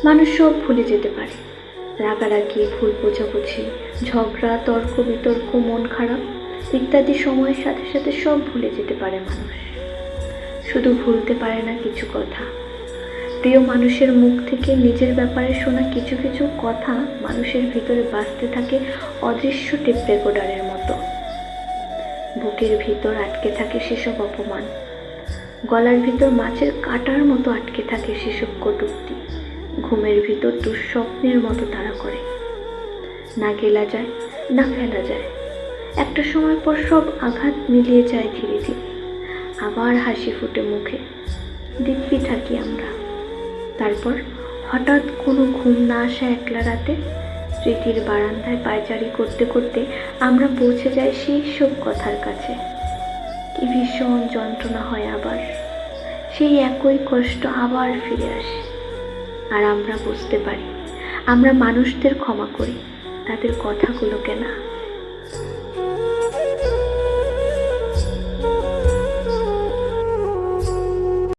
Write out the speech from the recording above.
মানুষ সব ভুলে যেতে পারে, রাগারাগি, ভুল বোঝাবুঝি, ঝগড়া, তর্ক বিতর্ক, মন খারাপ ইত্যাদি সময়ের সাথে সাথে সব ভুলে যেতে পারে মানুষ। শুধু ভুলতে পারে না কিছু কথা। প্রিয় মানুষের মুখ থেকে নিজের ব্যাপারে শোনা কিছু কিছু কথা মানুষের ভিতরে বাজতে থাকে অদৃশ্য টেপ রেকর্ডারের মতো। বুকের ভিতর আটকে থাকে সেসব অপমান, গলার ভিতর মাছের কাঁটার মতো আটকে থাকে সেসব কটূক্তি, ঘুমের ভিতর দুঃস্বপ্নের মতো তাড়া করে। না গেলা যায়, না ফেলা যায়। একটা সময় পর সব আঘাত মিলিয়ে যায় ধীরে ধীরে, আবার হাসি ফুটে মুখে, দিব্যি থাকি আমরা। তারপর হঠাৎ কোনো ঘুম না আসা একলা রাতে স্মৃতির বারান্দায় পায়চারি করতে করতে আমরা পৌঁছে যাই সেই সব কথার কাছে। কি ভীষণ যন্ত্রণা হয় আবার, সেই একই কষ্ট আবার ফিরে আসে। আর আমরা বুঝতে পারি, আমরা মানুষদের ক্ষমা করি, তাদের কথাগুলোকে না।